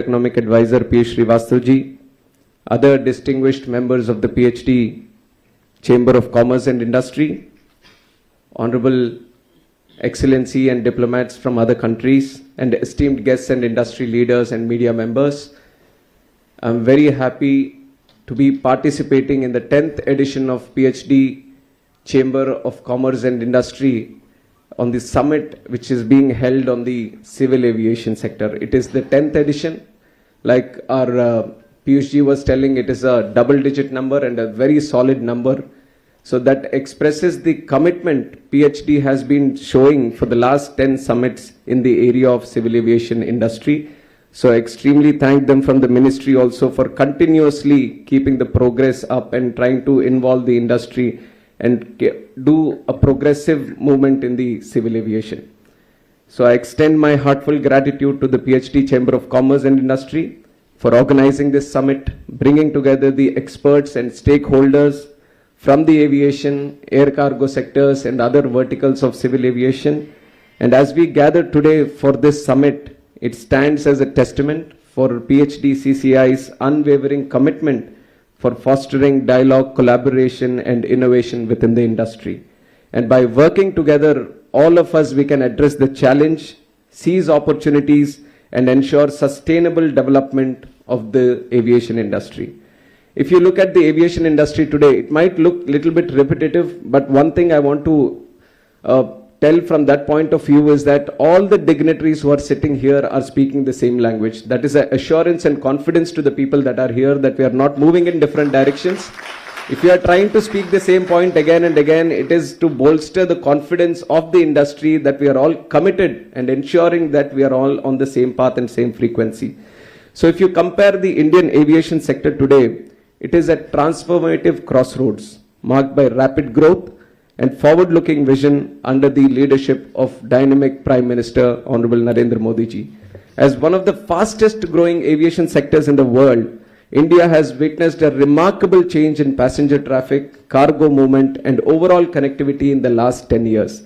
Economic Advisor P. Srivastavaji, other distinguished members of the PhD Chamber of Commerce and Industry, Honorable Excellency and diplomats from other countries, and esteemed guests and industry leaders and media members. I'm very happy to be participating in the 10th edition of PhD Chamber of Commerce and Industry on the summit which is being held on the civil aviation sector. It is the 10th edition. Like our PhD was telling, it is a double-digit number and a very solid number. So that expresses the commitment PhD has been showing for the last 10 summits in the area of civil aviation industry. So I extremely thank them from the ministry also for continuously keeping the progress up and trying to involve the industry and do a progressive movement in the civil aviation. So I extend my heartfelt gratitude to the PhD Chamber of Commerce and Industry for organizing this summit, bringing together the experts and stakeholders from the aviation, air cargo sectors and other verticals of civil aviation. And as we gather today for this summit, it stands as a testament for PhD CCI's unwavering commitment for fostering dialogue, collaboration and innovation within the industry. And by working together, all of us, we can address the challenge, seize opportunities and ensure sustainable development of the aviation industry. If you look at the aviation industry today, it might look a little bit repetitive, but one thing I want to tell from that point of view is that all the dignitaries who are sitting here are speaking the same language. That is an assurance and confidence to the people that are here that we are not moving in different directions. If you are trying to speak the same point again and again, it is to bolster the confidence of the industry that we are all committed and ensuring that we are all on the same path and same frequency. So if you compare the Indian aviation sector today, it is at transformative crossroads marked by rapid growth and forward-looking vision under the leadership of dynamic Prime Minister Honorable Narendra Modi ji. As one of the fastest growing aviation sectors in the world, India has witnessed a remarkable change in passenger traffic, cargo movement and overall connectivity in the last 10 years.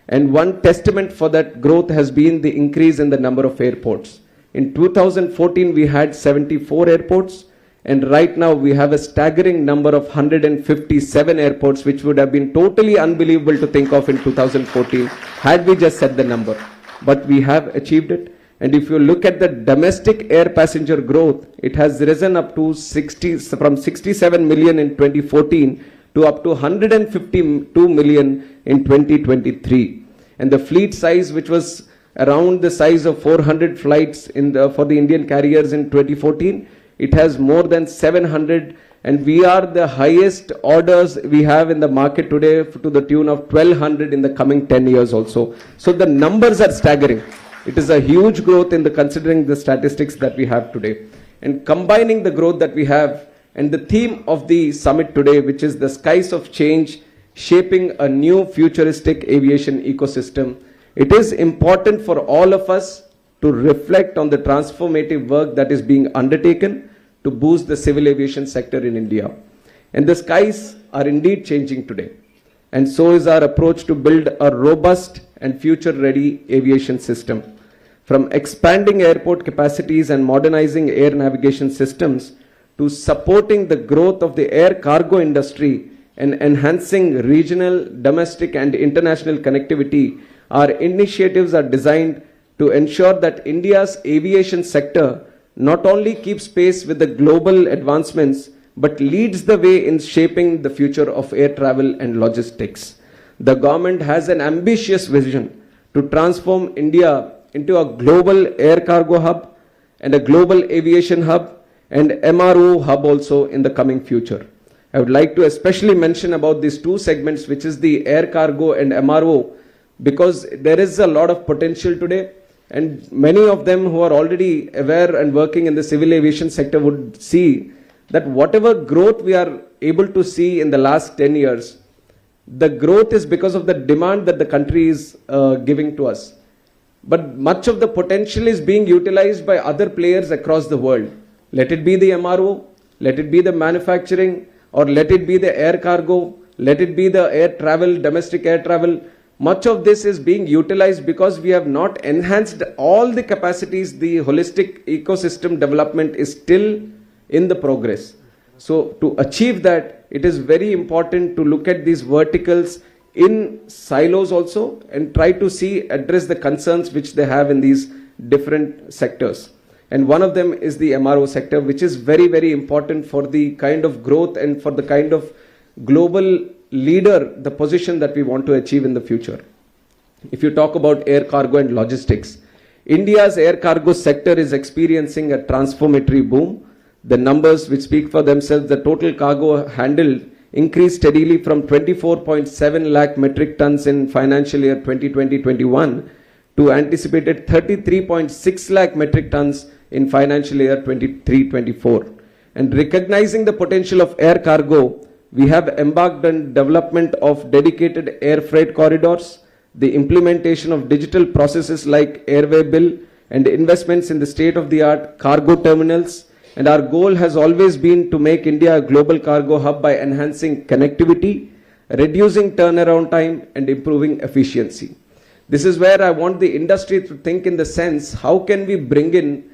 And one testament for that growth has been the increase in the number of airports. In 2014, we had 74 airports. And right now we have a staggering number of 157 airports, which would have been totally unbelievable to think of in 2014 had we just set the number. But we have achieved it. And if you look at the domestic air passenger growth, it has risen up to from 67 million in 2014 to up to 152 million in 2023. And the fleet size, which was around the size of 400 flights for the Indian carriers in 2014, it has more than 700, and we are the highest orders we have in the market today to the tune of 1200 in the coming 10 years also. So the numbers are staggering. It is a huge growth considering the statistics that we have today. And combining the growth that we have and the theme of the summit today, which is the skies of change, shaping a new futuristic aviation ecosystem, it is important for all of us to reflect on the transformative work that is being undertaken to boost the civil aviation sector in India. And the skies are indeed changing today. And so is our approach to build a robust and future-ready aviation system. From expanding airport capacities and modernizing air navigation systems to supporting the growth of the air cargo industry and enhancing regional, domestic and international connectivity, our initiatives are designed to ensure that India's aviation sector not only keeps pace with the global advancements, but leads the way in shaping the future of air travel and logistics. The government has an ambitious vision to transform India into a global air cargo hub and a global aviation hub and MRO hub also in the coming future. I would like to especially mention about these two segments, which is the air cargo and MRO, because there is a lot of potential today. And many of them who are already aware and working in the civil aviation sector would see that whatever growth we are able to see in the last 10 years, the growth is because of the demand that the country is giving to us. But much of the potential is being utilized by other players across the world. Let it be the MRO, let it be the manufacturing, or let it be the air cargo, let it be the air travel, domestic air travel. much of this is being utilized because we have not enhanced all the capacities. The holistic ecosystem development is still in the progress. So to achieve that, it is very important to look at these verticals in silos also and try to address the concerns which they have in these different sectors. And one of them is the MRO sector, which is very, very important for the kind of growth and for the kind of global leader, the position that we want to achieve in the future. If you talk about air cargo and logistics, India's air cargo sector is experiencing a transformatory boom. The numbers which speak for themselves, the total cargo handled increased steadily from 24.7 lakh metric tons in financial year 2020-21 to anticipated 33.6 lakh metric tons in financial year 23-24. And recognizing the potential of air cargo, we have embarked on development of dedicated air freight corridors, the implementation of digital processes like airway bill, and investments in the state-of-the-art cargo terminals. And our goal has always been to make India a global cargo hub by enhancing connectivity, reducing turnaround time, and improving efficiency. This is where I want the industry to think in the sense, how can we bring in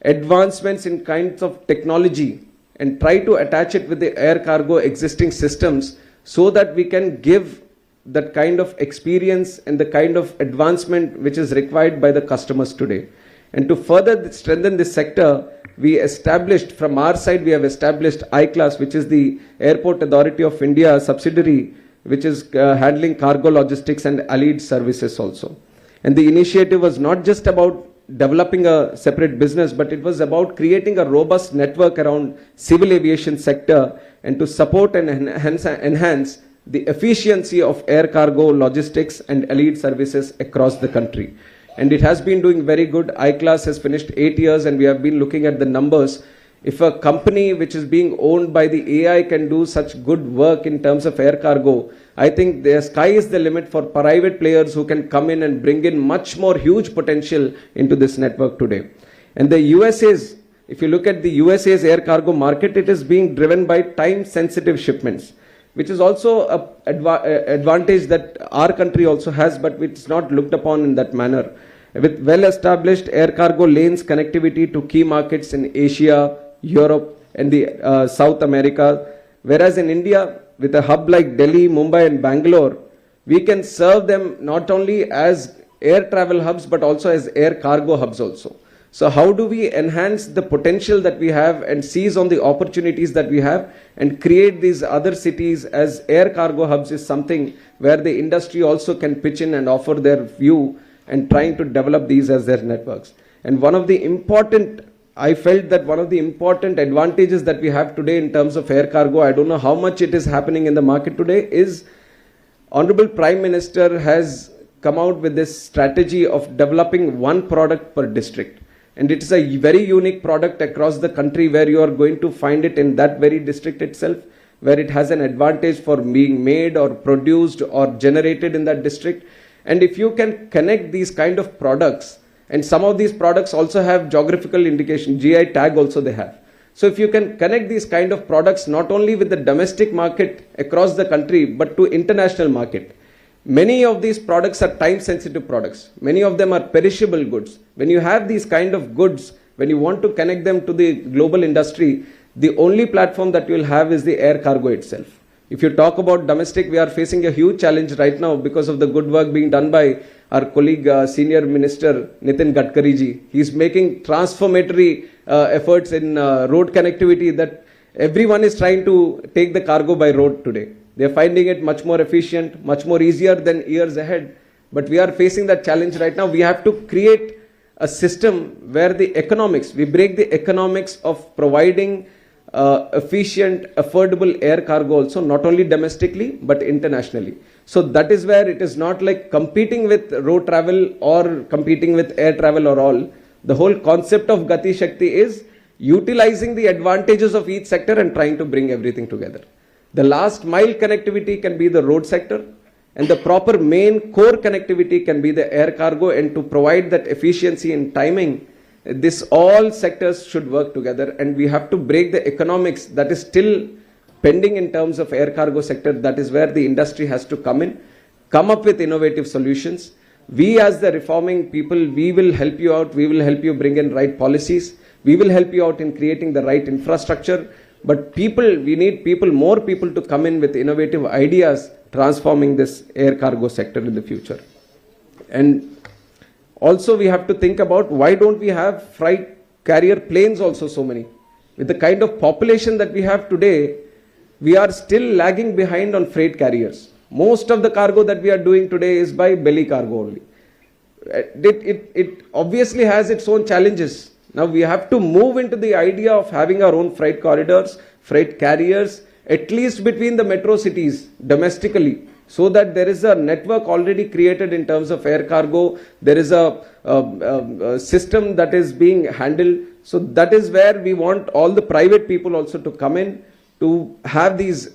advancements in kinds of technology and try to attach it with the air cargo existing systems so that we can give that kind of experience and the kind of advancement which is required by the customers today. And to further strengthen this sector, we established, from our side, we have established iClass, which is the Airport Authority of India subsidiary, which is handling cargo logistics and allied services also. And the initiative was not just about developing a separate business, but it was about creating a robust network around civil aviation sector and to support and enhance the efficiency of air cargo logistics and allied services across the country. And it has been doing very good. iClass has finished 8 years and we have been looking at the numbers. If a company which is being owned by the AI can do such good work in terms of air cargo, I think the sky is the limit for private players who can come in and bring in much more huge potential into this network today. And the USA's, if you look at the USA's air cargo market, it is being driven by time-sensitive shipments, which is also an advantage that our country also has, but it's not looked upon in that manner. With well-established air cargo lanes connectivity to key markets in Asia, Europe, and the South America, whereas in India, with a hub like Delhi, Mumbai, and Bangalore, we can serve them not only as air travel hubs, but also as air cargo hubs also. So how do we enhance the potential that we have and seize on the opportunities that we have and create these other cities as air cargo hubs is something where the industry also can pitch in and offer their view and trying to develop these as their networks. And I felt that one of the important advantages that we have today in terms of air cargo, I don't know how much it is happening in the market today, is Honorable Prime Minister has come out with this strategy of developing one product per district. And it is a very unique product across the country where you are going to find it in that very district itself, where it has an advantage for being made or produced or generated in that district. And if you can connect these kind of products, and some of these products also have geographical indication, GI tag also they have. So if you can connect these kind of products not only with the domestic market across the country, but to international market. Many of these products are time sensitive products. Many of them are perishable goods. When you have these kind of goods, when you want to connect them to the global industry, the only platform that you will have is the air cargo itself. If you talk about domestic, we are facing a huge challenge right now because of the good work being done by our colleague, Senior Minister Nitin Gadkari ji. He is making transformatory efforts in road connectivity that everyone is trying to take the cargo by road today. They are finding it much more efficient, much more easier than years ahead. But we are facing that challenge right now. We have to create a system where the economics, we break the economics of providing efficient, affordable air cargo also, not only domestically, but internationally. So that is where it is not like competing with road travel or competing with air travel or all. The whole concept of Gati Shakti is utilizing the advantages of each sector and trying to bring everything together. The last mile connectivity can be the road sector, and the proper main core connectivity can be the air cargo, and to provide that efficiency and timing, this all sectors should work together, and we have to break the economics that is still pending in terms of air cargo sector. That is where the industry has to come in, come up with innovative solutions. We as the reforming people, we will help you out. We will help you bring in right policies. We will help you out in creating the right infrastructure. But people, we need people, more people to come in with innovative ideas, transforming this air cargo sector in the future. And also we have to think about why don't we have freight carrier planes also so many. With the kind of population that we have today, we are still lagging behind on freight carriers. Most of the cargo that we are doing today is by belly cargo only. It obviously has its own challenges. Now we have to move into the idea of having our own freight corridors, freight carriers, at least between the metro cities domestically, so that there is a network already created in terms of air cargo. There is a system that is being handled. So that is where we want all the private people also to come in to have these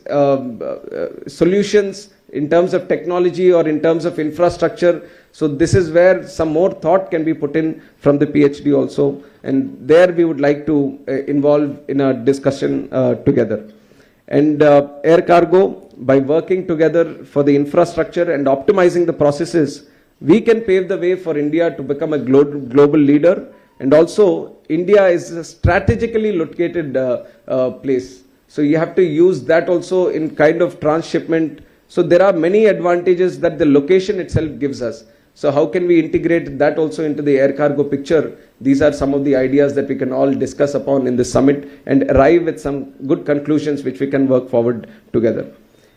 solutions in terms of technology or in terms of infrastructure. So this is where some more thought can be put in from the PhD also. And there we would like to involve in a discussion together. And air cargo, by working together for the infrastructure and optimizing the processes, we can pave the way for India to become a global leader. And also, India is a strategically located place. So you have to use that also in kind of transshipment. So there are many advantages that the location itself gives us. So how can we integrate that also into the air cargo picture? These are some of the ideas that we can all discuss upon in the summit and arrive at some good conclusions which we can work forward together.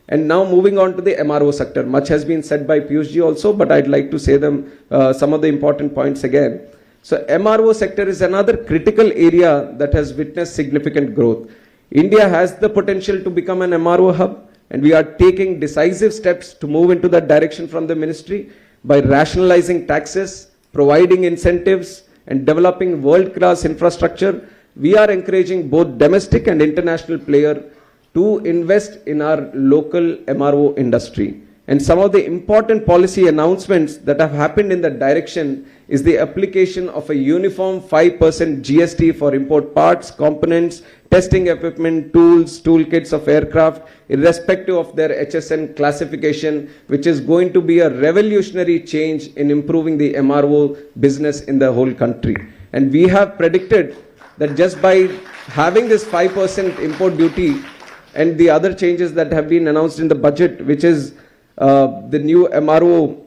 And now moving on to the MRO sector. Much has been said by Piyush ji also, but I'd like to say them some of the important points again. So MRO sector is another critical area that has witnessed significant growth. India has the potential to become an MRO hub, and we are taking decisive steps to move into that direction from the ministry by rationalizing taxes, providing incentives, and developing world-class infrastructure. We are encouraging both domestic and international players to invest in our local MRO industry. And some of the important policy announcements that have happened in that direction is the application of a uniform 5% GST for import parts, components, testing equipment, tools, toolkits of aircraft, irrespective of their HSN classification, which is going to be a revolutionary change in improving the MRO business in the whole country. And we have predicted that just by having this 5% import duty and the other changes that have been announced in the budget, which is the new MRO,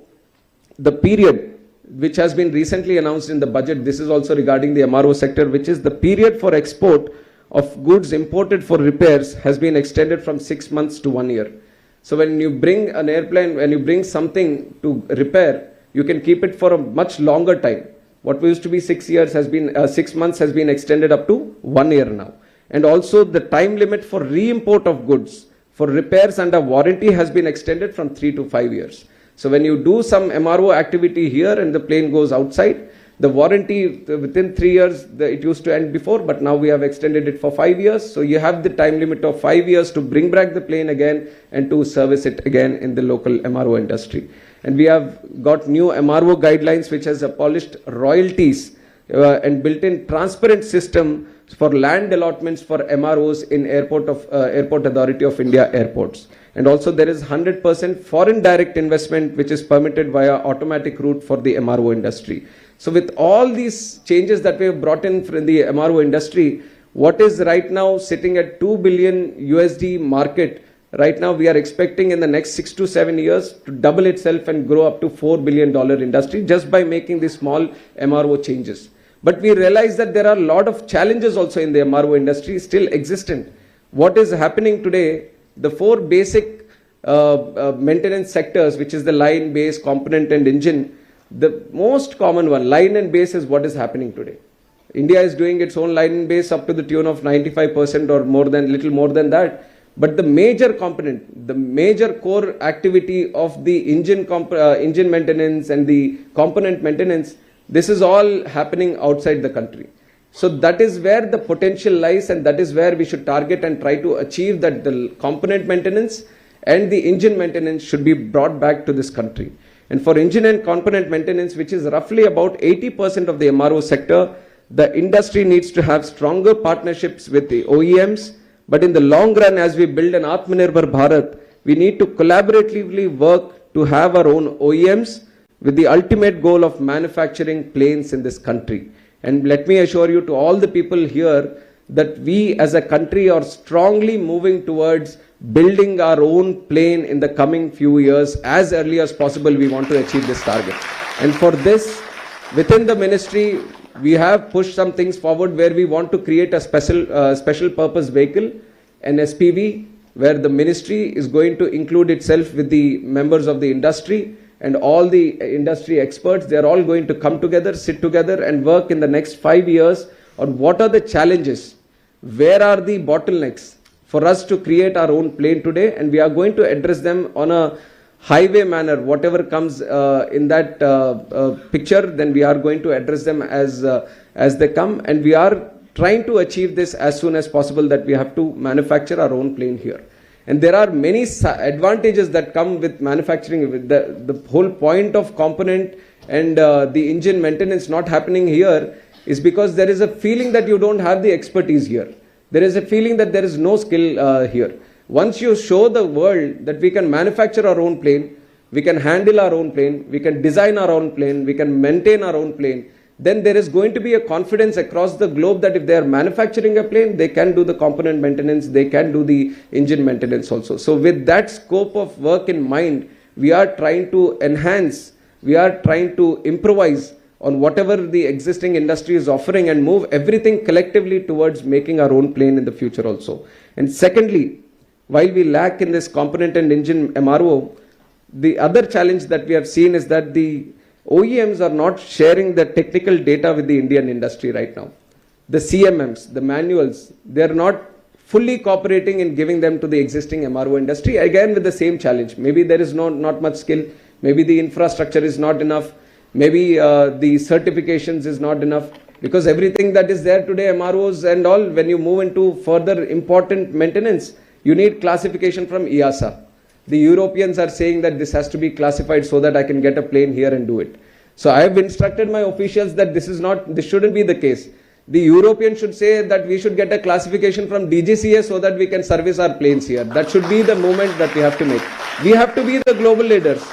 the period which has been recently announced in the budget, this is also regarding the MRO sector, which is the period for export of goods imported for repairs has been extended from 6 months to 1 year. So when you bring an airplane, when you bring something to repair, you can keep it for a much longer time. What used to be 6 years has been 6 months has been extended up to 1 year now. And also the time limit for re-import of goods for repairs under warranty has been extended from 3 to 5 years. So when you do some MRO activity here and the plane goes outside, the warranty within 3 years, it used to end before, but now we have extended it for 5 years. So you have the time limit of 5 years to bring back the plane again and to service it again in the local MRO industry. And we have got new MRO guidelines which has abolished royalties and built-in transparent system for land allotments for MROs in Airport Authority of India airports. And also there is 100% foreign direct investment which is permitted via automatic route for the MRO industry. So with all these changes that we have brought in from the MRO industry, what is right now sitting at $2 billion USD market, right now we are expecting in the next 6 to 7 years to double itself and grow up to $4 billion industry just by making these small MRO changes. But we realize that there are a lot of challenges also in the MRO industry still existent. What is happening today, the 4 basic maintenance sectors, which is the line, base, component and engine, the most common one, line and base, is what is happening today. India is doing its own line and base up to the tune of 95% or more than, little more than that. But the major component, the major core activity of the engine maintenance and the component maintenance, this is all happening outside the country. So that is where the potential lies, and that is where we should target and try to achieve that the component maintenance and the engine maintenance should be brought back to this country. And for engine and component maintenance, which is roughly about 80% of the MRO sector, the industry needs to have stronger partnerships with the OEMs. But in the long run, as we build an Atmanirbhar Bharat, we need to collaboratively work to have our own OEMs with the ultimate goal of manufacturing planes in this country. And let me assure you to all the people here that we as a country are strongly moving towards building our own plane in the coming few years. As early as possible, we want to achieve this target. And for this, within the ministry, we have pushed some things forward where we want to create a special purpose vehicle, an SPV, where the ministry is going to include itself with the members of the industry and all the industry experts. They are all going to come together, sit together and work in the next 5 years on what are the challenges, where are the bottlenecks for us to create our own plane today, and we are going to address them on a highway manner. Whatever comes in that picture, then we are going to address them as they come, and we are trying to achieve this as soon as possible, that we have to manufacture our own plane here. And there are many advantages that come with manufacturing. With the whole point of component and the engine maintenance not happening here is because there is a feeling that you don't have the expertise here. There is a feeling that there is no skill here. Once you show the world that we can manufacture our own plane, we can handle our own plane, we can design our own plane, we can maintain our own plane, then there is going to be a confidence across the globe that if they are manufacturing a plane, they can do the component maintenance, they can do the engine maintenance also. So with that scope of work in mind, we are trying to enhance, we are trying to improvise on whatever the existing industry is offering and move everything collectively towards making our own plane in the future also. And secondly, while we lack in this component and engine MRO, the other challenge that we have seen is that the OEMs are not sharing the technical data with the Indian industry right now. The CMMs, the manuals, they are not fully cooperating in giving them to the existing MRO industry, again with the same challenge. Maybe there is not much skill, maybe the infrastructure is not enough, maybe the certifications is not enough, because everything that is there today, MROs and all, when you move into further important maintenance, you need classification from EASA. The Europeans are saying that this has to be classified so that I can get a plane here and do it. So I have instructed my officials that this shouldn't be the case. The Europeans should say that we should get a classification from DGCA so that we can service our planes here. That should be the movement that we have to make. We have to be the global leaders.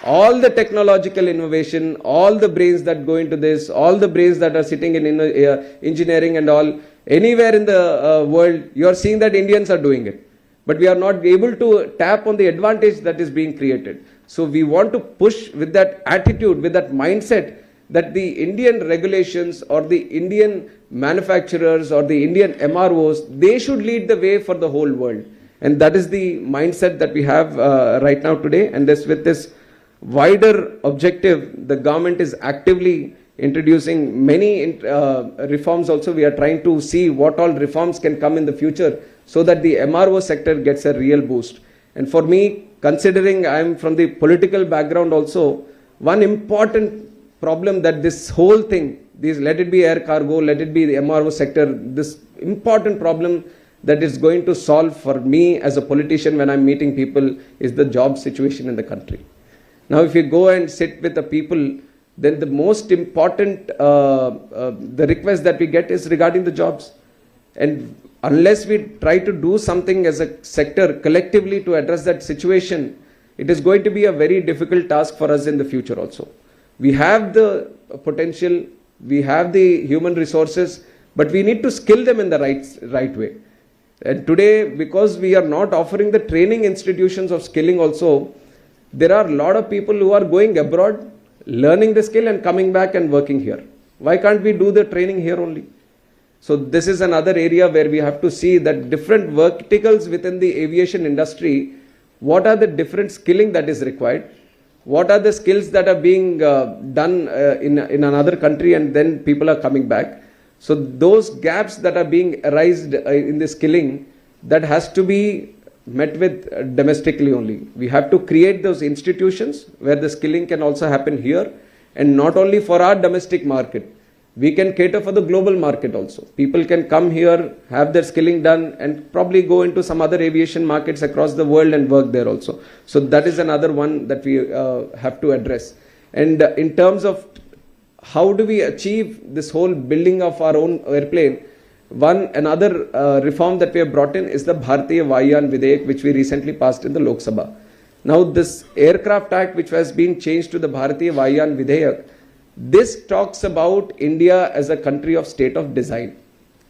All the technological innovation, all the brains that go into this, all the brains that are sitting in engineering and all, anywhere in the world, you are seeing that Indians are doing it. But we are not able to tap on the advantage that is being created. So we want to push with that attitude, with that mindset, that the Indian regulations or the Indian manufacturers or the Indian MROs, they should lead the way for the whole world. And that is the mindset that we have right now today. And with this wider objective, the government is actively introducing many reforms also. We are trying to see what all reforms can come in the future so that the MRO sector gets a real boost. And for me, considering I am from the political background also, one important problem that this whole thing, let it be air cargo, let it be the MRO sector, this important problem that is going to solve for me as a politician when I'm meeting people is the job situation in the country. Now, if you go and sit with the people, then the most important the request that we get is regarding the jobs. And unless we try to do something as a sector collectively to address that situation, it is going to be a very difficult task for us in the future also. We have the potential, we have the human resources, but we need to skill them in the right way. And today, because we are not offering the training institutions of skilling also, there are a lot of people who are going abroad, learning the skill and coming back and working here. Why can't we do the training here only? So this is another area where we have to see that different verticals within the aviation industry, what are the different skilling that is required? What are the skills that are being done in another country and then people are coming back? So those gaps that are being arised in the skilling, that has to be met with domestically only. We have to create those institutions where the skilling can also happen here, and not only for our domestic market. We can cater for the global market also. People can come here, have their skilling done, and probably go into some other aviation markets across the world and work there also. So that is another one that we have to address. And in terms of how do we achieve this whole building of our own airplane, another reform that we have brought in is the Bharatiya Vayu Yaन Videyak, which we recently passed in the Lok Sabha. Now this Aircraft Act, which has been changed to the Bharatiya Vayan Vidhayak, this talks about India as a country of state of design.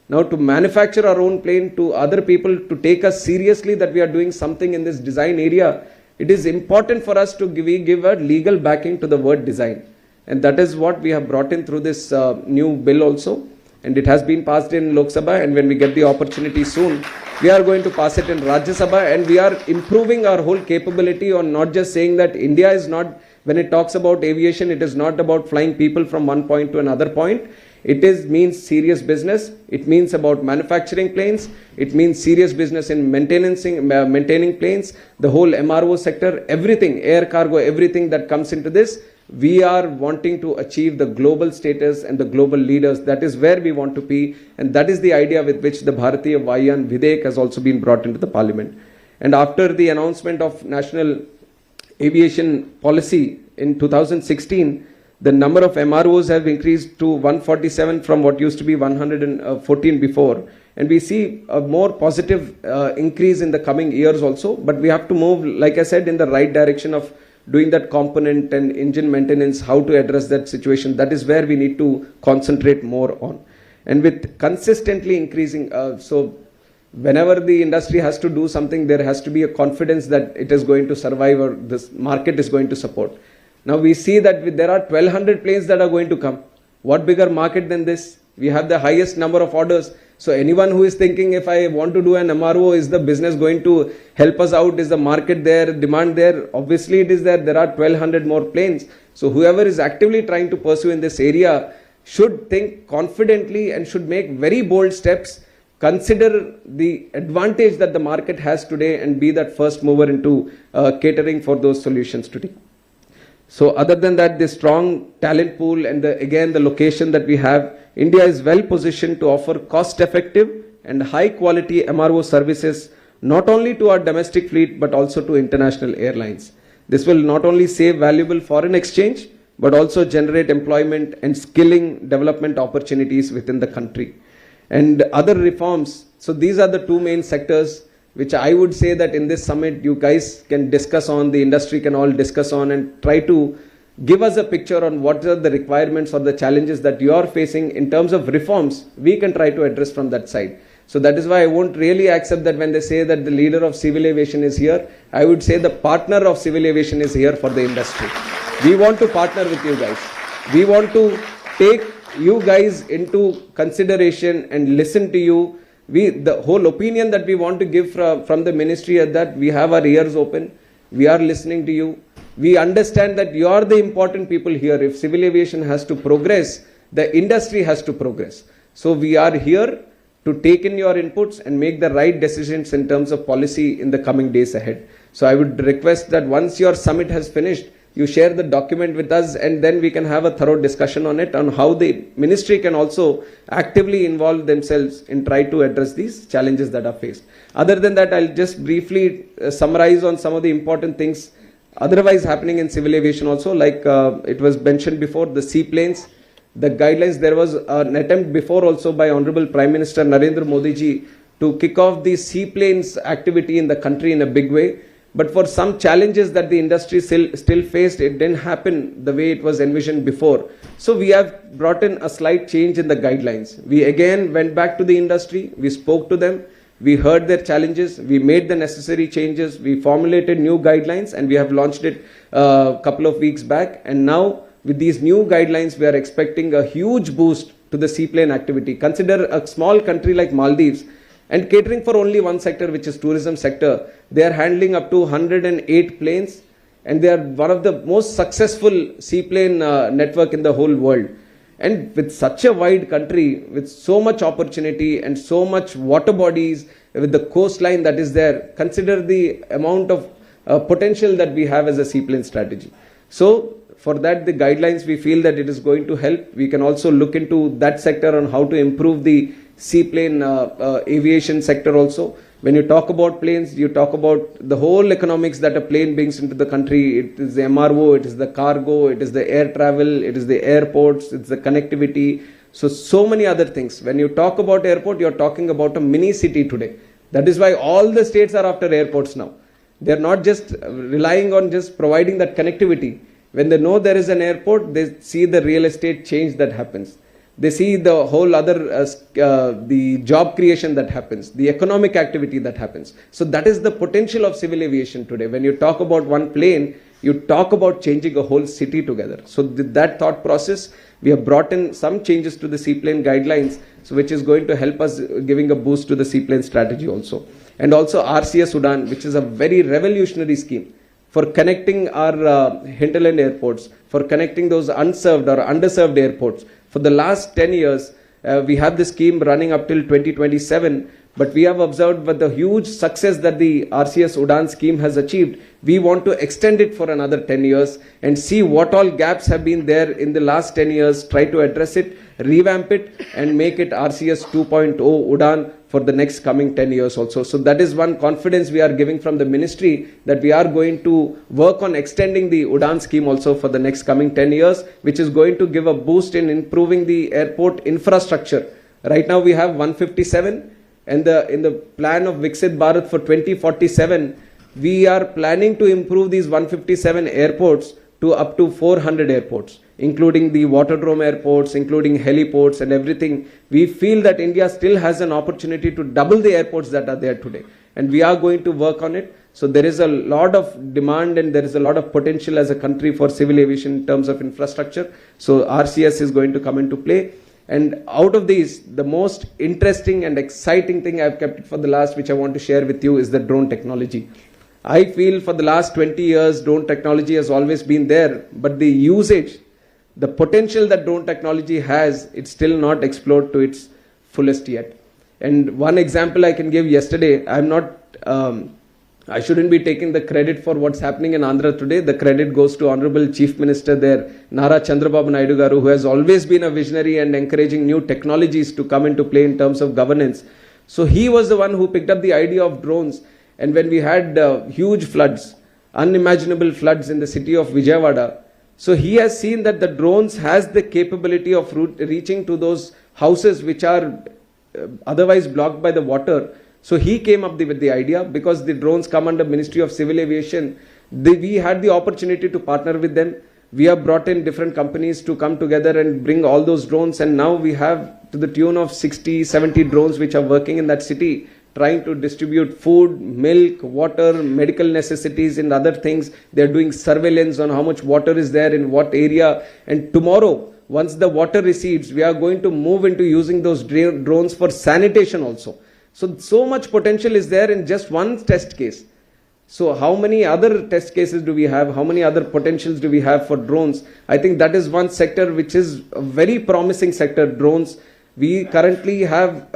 Now to manufacture our own plane, to other people to take us seriously that we are doing something in this design area, it is important for us to give a legal backing to the word design. And that is what we have brought in through this new bill also. And it has been passed in Lok Sabha, and when we get the opportunity soon, we are going to pass it in Rajya Sabha, and we are improving our whole capability on not just saying that India is not, when it talks about aviation, it is not about flying people from one point to another point. It means serious business. It means about manufacturing planes. It means serious business in maintaining planes, the whole MRO sector, everything, air cargo, everything that comes into this. We are wanting to achieve the global status and the global leaders. That is where we want to be. And that is the idea with which the Bharatiya Vayan Vidhayak has also been brought into the parliament. And after the announcement of National Aviation Policy in 2016, the number of MROs have increased to 147 from what used to be 114 before. And we see a more positive increase in the coming years also. But we have to move, like I said, in the right direction of doing that component and engine maintenance, how to address that situation. That is where we need to concentrate more on. And with consistently increasing, so whenever the industry has to do something, there has to be a confidence that it is going to survive or this market is going to support. Now we see that there are 1,200 planes that are going to come. What bigger market than this? We have the highest number of orders. So anyone who is thinking, if I want to do an MRO, is the business going to help us out? Is the market there, demand there? Obviously it is there. There are 1,200 more planes. So whoever is actively trying to pursue in this area should think confidently and should make very bold steps, consider the advantage that the market has today, and be that first mover into catering for those solutions today. So other than that, the strong talent pool and again the location that we have, India is well positioned to offer cost-effective and high-quality MRO services not only to our domestic fleet but also to international airlines. This will not only save valuable foreign exchange but also generate employment and skilling development opportunities within the country. And other reforms, so these are the two main sectors which I would say that in this summit you guys can discuss on, the industry can all discuss on, and try to give us a picture on what are the requirements or the challenges that you are facing in terms of reforms. We can try to address from that side. So that is why I won't really accept that when they say that the leader of civil aviation is here, I would say the partner of civil aviation is here for the industry. We want to partner with you guys. We want to take you guys into consideration and listen to you. The whole opinion that we want to give from the ministry is that we have our ears open. We are listening to you. We understand that you are the important people here. If civil aviation has to progress, the industry has to progress. So we are here to take in your inputs and make the right decisions in terms of policy in the coming days ahead. So I would request that once your summit has finished, you share the document with us, and then we can have a thorough discussion on it, on how the ministry can also actively involve themselves in try to address these challenges that are faced. Other than that, I'll just briefly summarize on some of the important things otherwise happening in civil aviation also, like it was mentioned before, the seaplanes, the guidelines. There was an attempt before also by Honorable Prime Minister Narendra Modi ji to kick off the seaplanes activity in the country in a big way. But for some challenges that the industry still faced, it didn't happen the way it was envisioned before. So we have brought in a slight change in the guidelines. We again went back to the industry, we spoke to them, we heard their challenges, we made the necessary changes, we formulated new guidelines, and we have launched it a couple of weeks back. And now with these new guidelines, we are expecting a huge boost to the seaplane activity. Consider a small country like Maldives, and catering for only one sector, which is tourism sector. They are handling up to 108 planes, and they are one of the most successful seaplane network in the whole world. And with such a wide country, with so much opportunity and so much water bodies, with the coastline that is there, consider the amount of potential that we have as a seaplane strategy. So for that, the guidelines, we feel that it is going to help. We can also look into that sector on how to improve the seaplane aviation sector also. When you talk about planes, you talk about the whole economics that a plane brings into the country. It is the MRO, it is the cargo, it is the air travel, it is the airports, it's the connectivity. So many other things. When you talk about airport, you're talking about a mini city today. That is why all the states are after airports now. They're not just relying on just providing that connectivity. When they know there is an airport, they see the real estate change that happens. They see the whole other, the job creation that happens, the economic activity that happens. So that is the potential of civil aviation today. When you talk about one plane, you talk about changing a whole city together. So that thought process, we have brought in some changes to the seaplane guidelines, so which is going to help us giving a boost to the seaplane strategy also. And also RCS Udan, which is a very revolutionary scheme for connecting our hinterland airports, for connecting those unserved or underserved airports. For the last 10 years, we have this scheme running up till 2027, but we have observed with the huge success that the RCS Udan scheme has achieved, we want to extend it for another 10 years and see what all gaps have been there in the last 10 years, try to address it, revamp it and make it RCS 2.0 Udan for the next coming 10 years also. So that is one confidence we are giving from the ministry, that we are going to work on extending the Udan scheme also for the next coming 10 years, which is going to give a boost in improving the airport infrastructure. Right now we have 157, and in the plan of Viksit Bharat for 2047, we are planning to improve these 157 airports to up to 400 airports, including the waterdrome airports, including heliports and everything. We feel that India still has an opportunity to double the airports that are there today, and we are going to work on it. So there is a lot of demand and there is a lot of potential as a country for civil aviation in terms of infrastructure. So RCS is going to come into play. And out of these, the most interesting and exciting thing I've kept for the last, which I want to share with you, is the drone technology. I feel for the last 20 years, drone technology has always been there, but the usage, the potential that drone technology has, it's still not explored to its fullest yet. And one example I can give: yesterday, I shouldn't be taking the credit for what's happening in Andhra today. The credit goes to Honorable Chief Minister there, Nara Chandrababu Naidu Garu, who has always been a visionary and encouraging new technologies to come into play in terms of governance. So he was the one who picked up the idea of drones. And when we had huge floods, unimaginable floods in the city of Vijayawada, so he has seen that the drones has the capability of reaching to those houses which are otherwise blocked by the water. So he came up with the idea, because the drones come under Ministry of Civil Aviation. We had the opportunity to partner with them. We have brought in different companies to come together and bring all those drones, and now we have to the tune of 60, 70 drones which are working in that city, trying to distribute food, milk, water, medical necessities and other things. They are doing surveillance on how much water is there in what area. And tomorrow, once the water recedes, we are going to move into using those drones for sanitation also. So much potential is there in just one test case. So how many other test cases do we have? How many other potentials do we have for drones? I think that is one sector which is a very promising sector, drones. We currently have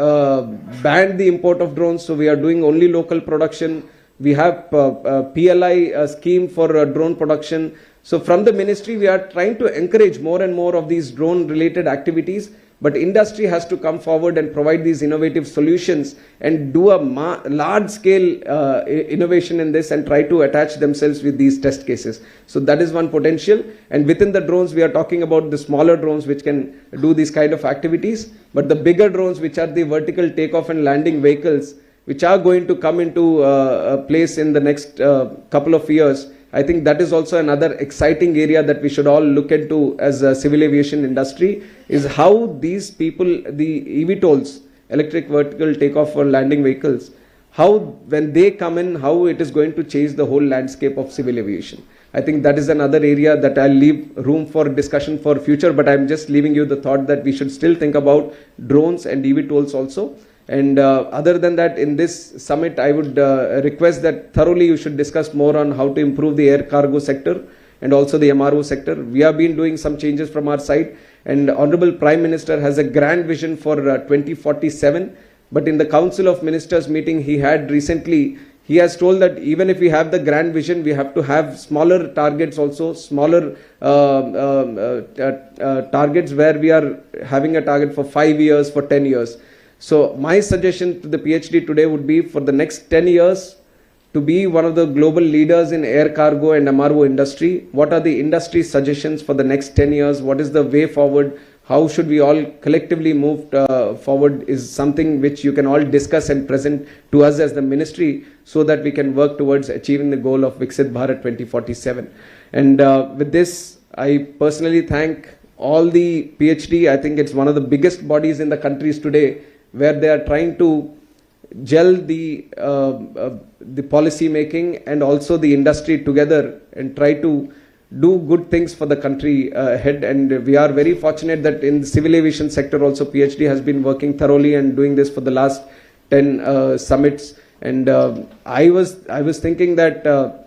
banned the import of drones, so we are doing only local production. We have PLI scheme for drone production. So from the ministry, we are trying to encourage more and more of these drone related activities. But industry has to come forward and provide these innovative solutions and do a large scale innovation in this and try to attach themselves with these test cases. So that is one potential. And within the drones, we are talking about the smaller drones which can do these kind of activities. But the bigger drones, which are the vertical takeoff and landing vehicles, which are going to come into place in the next couple of years, I think that is also another exciting area that we should all look into as a civil aviation industry, is how these people, the eVTOLs, electric vertical takeoff or landing vehicles, how when they come in, how it is going to change the whole landscape of civil aviation. I think that is another area that I'll leave room for discussion for future, but I'm just leaving you the thought that we should still think about drones and eVTOLs also. And other than that, in this summit, I would request that thoroughly you should discuss more on how to improve the air cargo sector and also the MRO sector. We have been doing some changes from our side, and Honorable Prime Minister has a grand vision for 2047. But in the Council of Ministers meeting he had recently, he has told that even if we have the grand vision, we have to have smaller targets also, smaller targets where we are having a target for 5 years, for 10 years. So my suggestion to the PhD today would be, for the next 10 years, to be one of the global leaders in air cargo and MRO industry. What are the industry suggestions for the next 10 years? What is the way forward how should we all collectively move forward is something which you can all discuss and present to us as the ministry, so that we can work towards achieving the goal of Viksit Bharat 2047. And with this, I personally thank all the PhD. I think it's one of the biggest bodies in the countries today, where they are trying to gel the policy making and also the industry together and try to do good things for the country ahead. And we are very fortunate that in the civil aviation sector also PhD has been working thoroughly and doing this for the last 10 summits. And I was thinking that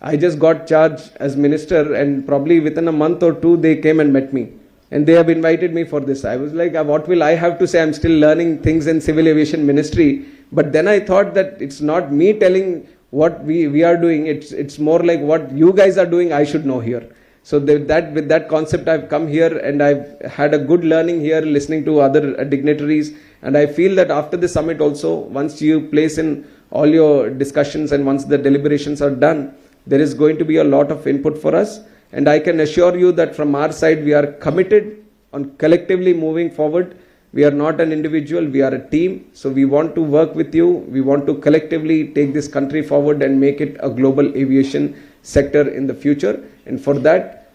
I just got charged as minister, and probably within a month or two they came and met me. And they have invited me for this. I was like, what will I have to say? I'm still learning things in civil aviation ministry. But then I thought that it's not me telling what we are doing. It's more like what you guys are doing, I should know here. So with that concept, I've come here and I've had a good learning here, listening to other dignitaries. And I feel that after the summit also, once you place in all your discussions and once the deliberations are done, there is going to be a lot of input for us. And I can assure you that from our side, we are committed on collectively moving forward. We are not an individual, we are a team. So we want to work with you. We want to collectively take this country forward and make it a global aviation sector in the future. And for that,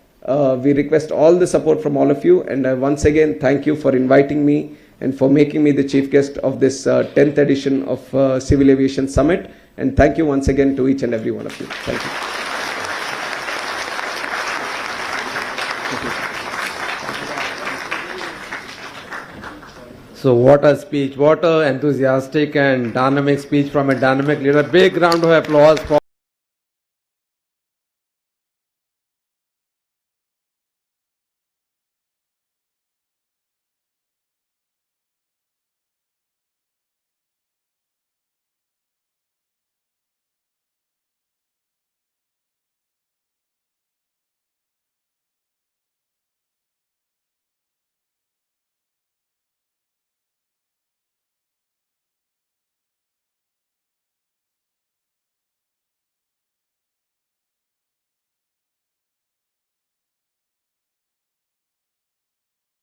we request all the support from all of you. And I once again thank you for inviting me and for making me the chief guest of this 10th edition of Civil Aviation Summit. And thank you once again to each and every one of you. Thank you. So what a speech, what a enthusiastic and dynamic speech from a dynamic leader. Big round of applause for